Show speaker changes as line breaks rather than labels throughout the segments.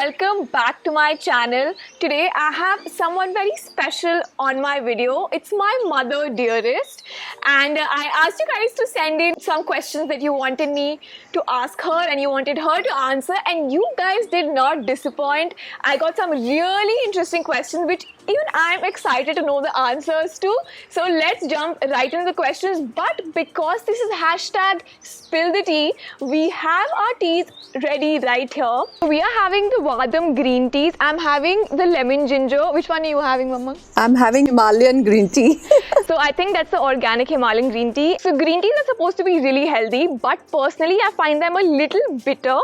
welcome back to my channel. Today I have someone very special on my video. It's my mother dearest, and I asked you guys to send in some questions that you wanted me to ask her and you wanted her to answer, and you guys did not disappoint. I got some really interesting questions which even I'm excited to know the answers to. So let's jump right into the questions. But because this is hashtag spill the tea, we have our teas ready right here. We are having the Vahdam green teas. I'm having the lemon ginger. Which one are you having, Mama?
I'm having Himalayan green tea.
So I think that's the organic Himalayan green tea. So green teas are supposed to be really healthy, but personally I find them a little bitter.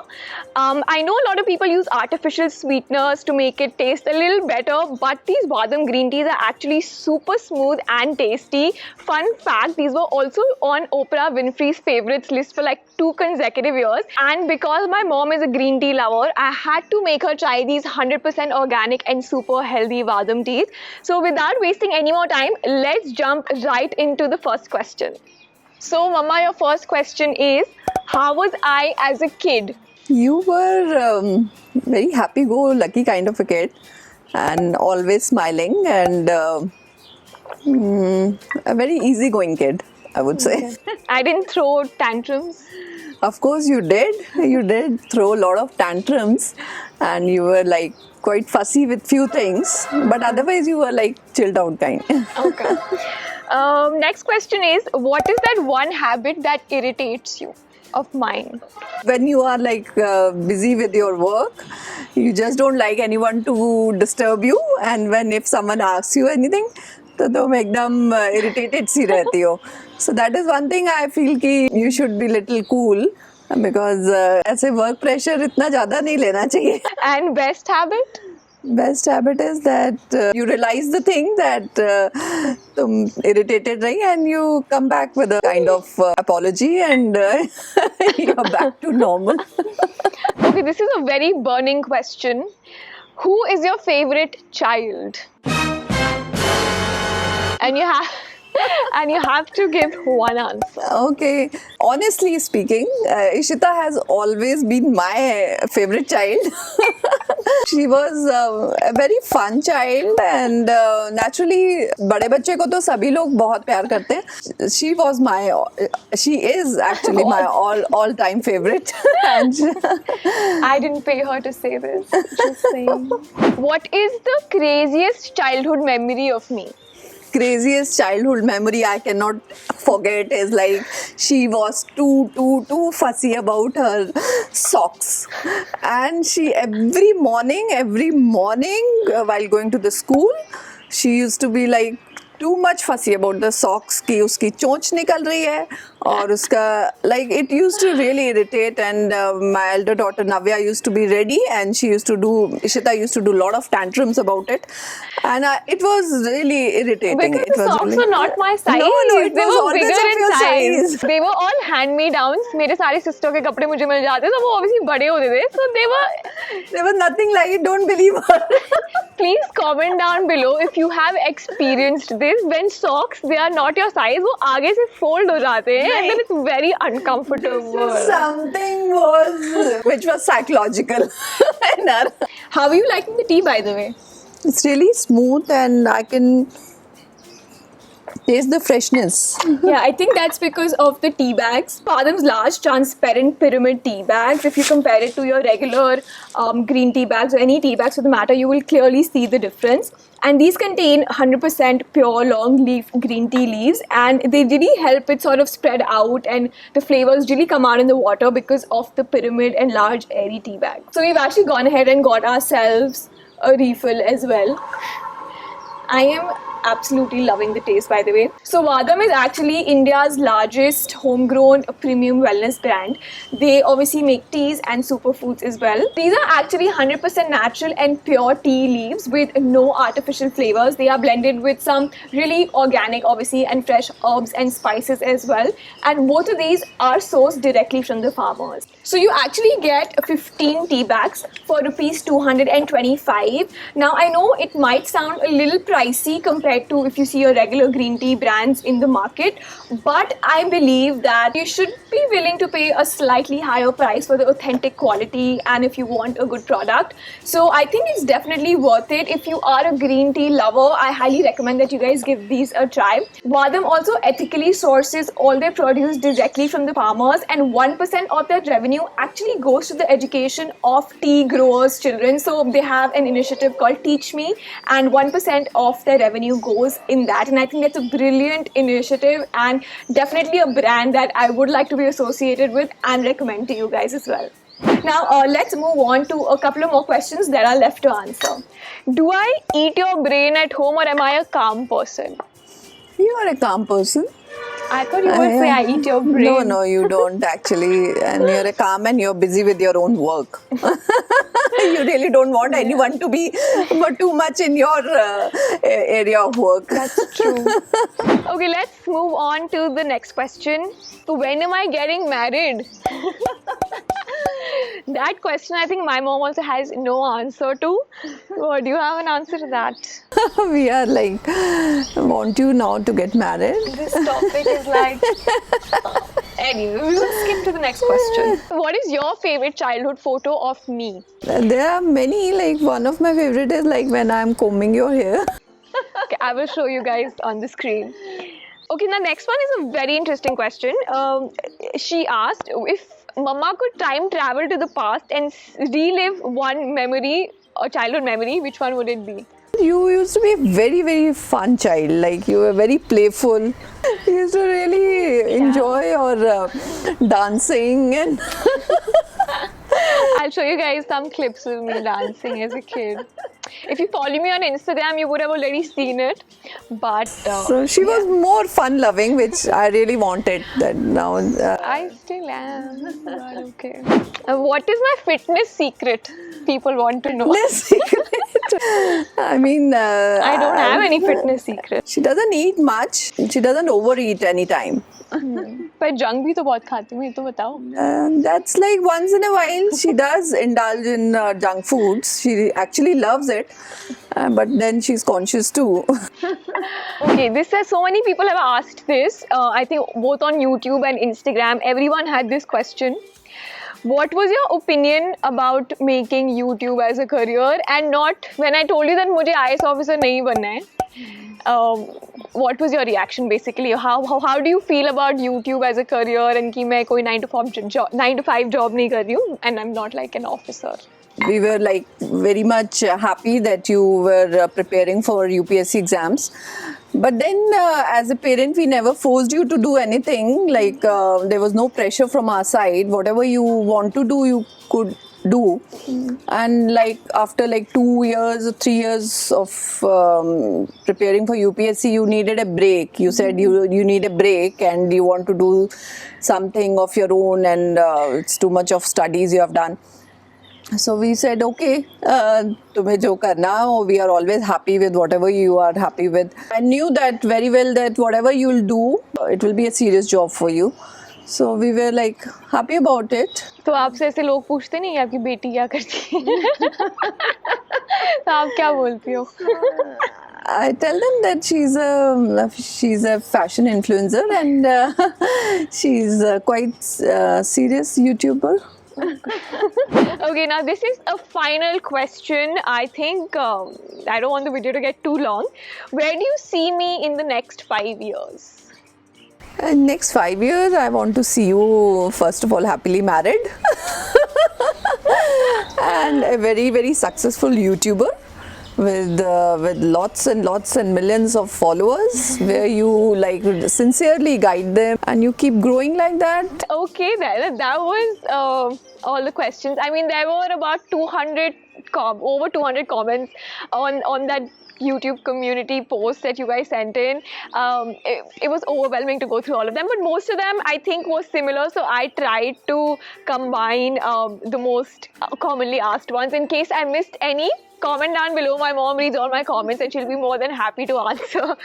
I know a lot of people use artificial sweeteners to make it taste a little better, but these Vahdam green teas are actually super smooth and tasty. Fun fact, these were also on Oprah Winfrey's favorites list for like 2 consecutive years. And because my mom is a green tea lover, I had to make her try these 100% organic and super healthy Vahdam teas. So without wasting any more time, let's jump right into the first question. So Mama, your first question is, how was I as a kid?
You were very happy-go-lucky kind of a kid and always smiling and a very easygoing kid, I would say.
I didn't throw tantrums.
Of course you did. You did throw a lot of tantrums and you were like quite fussy with few things, but otherwise you were like chilled out kind.
Okay. Next question is, what is that one habit that irritates you of mine?
When you are like busy with your work, you just don't like anyone to disturb you, and when if someone asks you anything, तो तुम एकदम irritated सी रहती हो. So that is one thing I feel कि you should be little cool because ऐसे work pressure इतना ज़्यादा नहीं लेना चाहिए.
And best habit?
Best habit is that you realize the thing that तुम irritated रही and you come back with a kind of apology and you're back to normal.
Okay, this is a very burning question. Who is your favorite child? And you have to give one answer.
Okay. Honestly speaking, Ishita has always been my favorite child. She was a very fun child and naturally बड़े बच्चे को तो सभी लोग बहुत प्यार करते हैं. She is actually my all time favorite. And
I didn't pay her to say this. Just saying. What is the craziest childhood memory of me?
Craziest childhood memory I cannot forget is like she was too fussy about her socks, and she every morning while going to the school she used to be like too much fussy about the socks कि उसकी चोंच निकल रही है और उसका like it used to really irritate, and my elder daughter Navya used to be ready and Ishita used to do a lot of tantrums about it, and it was really irritating.
Because the socks were not my size.
No, it
they
was
were
always
bigger
of
in
your
size.
size.
They were all hand-me-downs. मेरे सारे sister के कपड़े मुझे मिल जाते तो वो obviously बड़े होते थे. So
there was nothing like it. Don't believe her.
Please comment down below if you have experienced this when socks they are not your size. वो आगे से fold हो जाते हैं and then it's very uncomfortable.
Something which was psychological.
How are you liking the tea, by the way?
It's really smooth and I can taste the freshness.
Yeah, I think that's because of the tea bags. Vahdam's large transparent pyramid tea bags. If you compare it to your regular green tea bags or any tea bags for the matter, you will clearly see the difference. And these contain 100% pure long leaf green tea leaves, and they really help it sort of spread out and the flavors really come out in the water because of the pyramid and large airy tea bag. So we've actually gone ahead and got ourselves a refill as well. I am absolutely loving the taste, by the way. So Vahdam is actually India's largest homegrown premium wellness brand. They obviously make teas and superfoods as well. These are actually 100% natural and pure tea leaves with no artificial flavors. They are blended with some really organic, obviously, and fresh herbs and spices as well. And both of these are sourced directly from the farmers. So you actually get 15 tea bags for rupees 225. Now I know it might sound a little pricey compared compared to if you see your regular green tea brands in the market. But I believe that you should be willing to pay a slightly higher price for the authentic quality and if you want a good product. So I think it's definitely worth it. If you are a green tea lover, I highly recommend that you guys give these a try. Vadam also ethically sources all their produce directly from the farmers, and 1% of their revenue actually goes to the education of tea growers' children. So they have an initiative called Teach Me, and 1% of their revenue goes in that. And I think that's a brilliant initiative and definitely a brand that I would like to be associated with and recommend to you guys as well. Now, let's move on to a couple of more questions that are left to answer. Do I eat your brain at home, or am I a calm person?
You are a calm person.
I thought you would say I eat your brain.
No, you don't actually. And you're a calm and you're busy with your own work. You really don't want anyone to be too much in your area of work.
That's true. Okay, let's move on to the next question. So when am I getting married? That question I think my mom also has no answer to. Oh, do you have an answer to that?
We are like, want you now to get married?
This topic is like... Anyway, we will skip to the next question. What is your favorite childhood photo of me?
There are many, like one of my favorite is like when I'm combing your hair.
Okay, I will show you guys on the screen. Okay, the next one is a very interesting question. She asked, if Mama could time travel to the past and relive one memory, a childhood memory, which one would it be?
You used to be a very, very fun child. Like you were very playful. You used to really enjoy your dancing and.
I'll show you guys some clips of me dancing as a kid. If you follow me on Instagram, you would have already seen it. But
so she was more fun-loving, which I really wanted. That now.
I still am. But okay. What is my fitness secret? People want to know.
Fitness secret. I mean.
I don't have any fitness secret.
She doesn't eat much. She doesn't overeat anytime.
पर junk भी तो बहुत खाती हूँ, ये तो बताओ.
That's like once in a while she does indulge in junk foods. She actually loves it, but then she's conscious too.
Okay, this has so many people have asked this. I think both on YouTube and Instagram, everyone had this question. What was your opinion about making YouTube as a career, and not when I told you that मुझे IAS officer नहीं बनना है? What was your reaction basically? How do you feel about YouTube as a career and कि मैं कोई 9 to 5 job नहीं कर रही हूँ and I'm not like an officer?
We were like very much happy that you were preparing for UPSC exams. But then as a parent, we never forced you to do anything. Like there was no pressure from our side. Whatever you want to do, you could do. And like after like 2 years or 3 years of preparing for UPSC, you needed a break. You said you need a break and you want to do something of your own, and it's too much of studies you have done. So we said, okay, tumhe jo karna ho, we are always happy with whatever you are happy with. I knew that very well that whatever you'll do, it will be a serious job for you. So we were like happy about it.
तो आपसे ऐसे लोग पूछते नहीं आपकी बेटी क्या करती है? तो आप क्या बोलती हो?
I tell them that she's a fashion influencer and she's quite serious YouTuber.
Okay, now this is a final question. I think I don't want the video to get too long. Where do you see me in the next 5 years?
In next 5 years, I want to see you first of all happily married and a very, very successful YouTuber with lots and lots and millions of followers, where you like sincerely guide them and you keep growing like that.
Okay, that was all the questions. I mean, there were about over 200 comments on that YouTube community post that you guys sent in. It was overwhelming to go through all of them, but most of them I think was similar, so I tried to combine the most commonly asked ones. In case I missed any, comment down below. My mom reads all my comments and she'll be more than happy to answer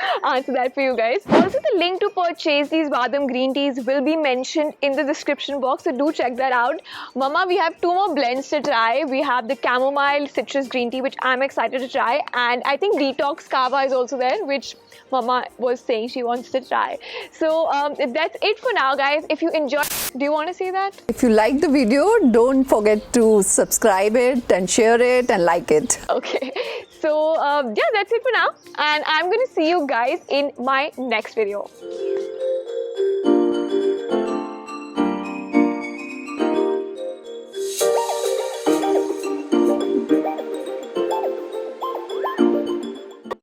that for you guys. Also, the link to purchase these badam green teas will be mentioned in the description box, so do check that out. Mama, we have 2 more blends to try. We have the chamomile citrus green tea, which I'm excited to try, and I think detox kava is also there, which Mama was saying she wants to try. So that's it for now, guys. If you enjoyed, do you want to say that?
If you like the video, don't forget to subscribe it and share it and like it.
Okay, so yeah, that's it for now, and I'm going to see you guys in my next video.